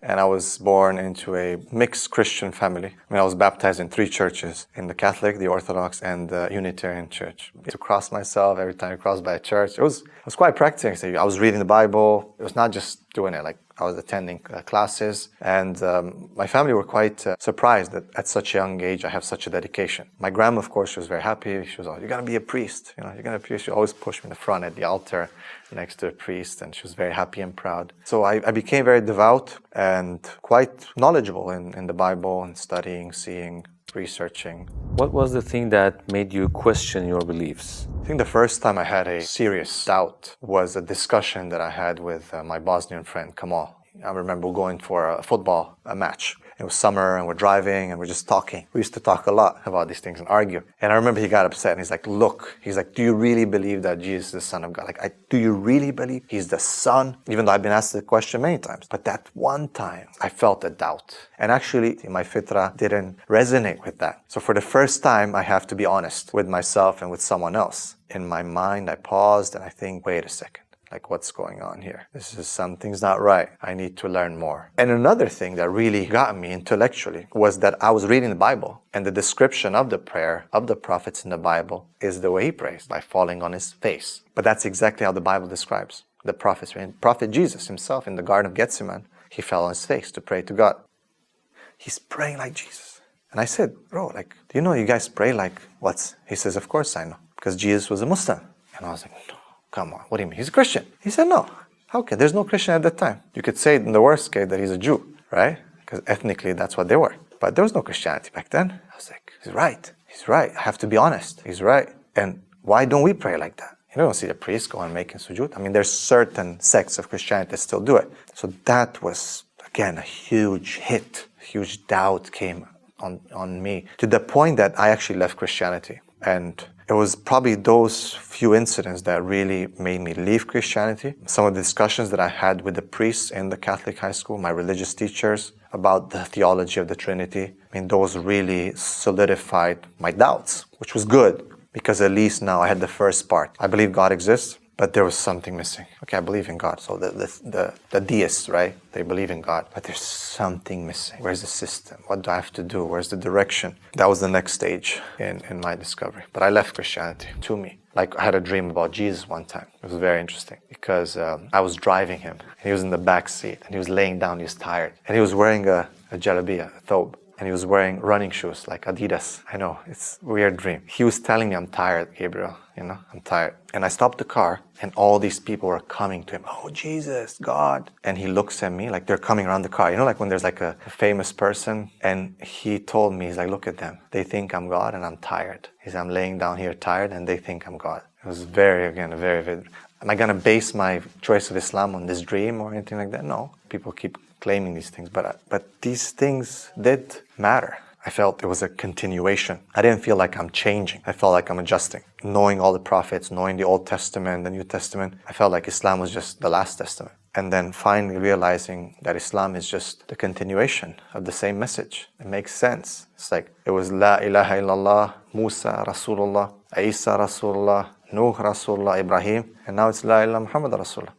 And I was born into a mixed Christian family. I was baptized in 3 churches, in the Catholic, the Orthodox, and the Unitarian Church. To cross myself every time I crossed by a church, it was quite practicing. I was reading the Bible. It was not just doing it, like I was attending classes, and my family were quite surprised that at such a young age I have such a dedication. My grandma, of course, she was very happy. She was, you're going to be a priest. You're going to be a priest. She always pushed me in the front at the altar next to a priest, and she was very happy and proud. So I became very devout and quite knowledgeable in the Bible and studying, seeing, researching. What was the thing that made you question your beliefs? I think the first time I had a serious doubt was a discussion that I had with my Bosnian friend, Kamal. I remember going for a football match. It was summer and we're driving and we're just talking. We used to talk a lot about these things and argue. And I remember he got upset and he's like, look, do you really believe that Jesus is the Son of God? Do you really believe he's the Son? Even though I've been asked the question many times. But that one time, I felt a doubt. And actually, my fitra didn't resonate with that. So for the first time, I have to be honest with myself and with someone else. In my mind, I paused and I think, wait a second. What's going on here? Something's not right. I need to learn more. And another thing that really got me intellectually was that I was reading the Bible, and the description of the prayer of the prophets in the Bible is the way he prays, by falling on his face. But that's exactly how the Bible describes the prophets. Prophet Jesus himself in the Garden of Gethsemane, he fell on his face to pray to God. He's praying like Jesus. And I said, bro, do you know you guys pray like what's? He says, of course I know, because Jesus was a Muslim. And I was like, no. Come on, what do you mean? He's a Christian. He said, no. How can? There's no Christian at that time. You could say in the worst case that he's a Jew, right? Because ethnically that's what they were. But there was no Christianity back then. I was like, he's right. He's right. I have to be honest. He's right. And why don't we pray like that? You don't see the priest go and making sujood. There's certain sects of Christianity that still do it. So that was, again, a huge hit. A huge doubt came on me to the point that I actually left Christianity. And it was probably those few incidents that really made me leave Christianity. Some of the discussions that I had with the priests in the Catholic high school, my religious teachers, about the theology of the Trinity, those really solidified my doubts, which was good, because at least now I had the first part. I believe God exists, but there was something missing. Okay, I believe in God. So the deists, right? They believe in God, but there's something missing. Where's the system? What do I have to do? Where's the direction? That was the next stage in my discovery. But I left Christianity to me. I had a dream about Jesus one time. It was very interesting because I was driving him. He was in the back seat and he was laying down. He was tired. And he was wearing a jalabiya, a thobe. And he was wearing running shoes like Adidas. I know, it's a weird dream. He was telling me, I'm tired, Gabriel, I'm tired. And I stopped the car and all these people were coming to him. Oh, Jesus, God. And he looks at me like they're coming around the car. When there's a famous person, and he told me, he's like, look at them. They think I'm God and I'm tired. He said, I'm laying down here tired and they think I'm God. It was very vivid. Am I going to base my choice of Islam on this dream or anything like that? No. People keep claiming these things, but these things did matter. I felt it was a continuation. I didn't feel like I'm changing. I felt like I'm adjusting. Knowing all the prophets, knowing the Old Testament, the New Testament, I felt like Islam was just the last testament. And then finally realizing that Islam is just the continuation of the same message. It makes sense. It was La ilaha illallah, Musa Rasulullah, Isa Rasulullah, Nuh Rasulullah, Ibrahim, and now it's La ilaha Muhammad Rasulullah.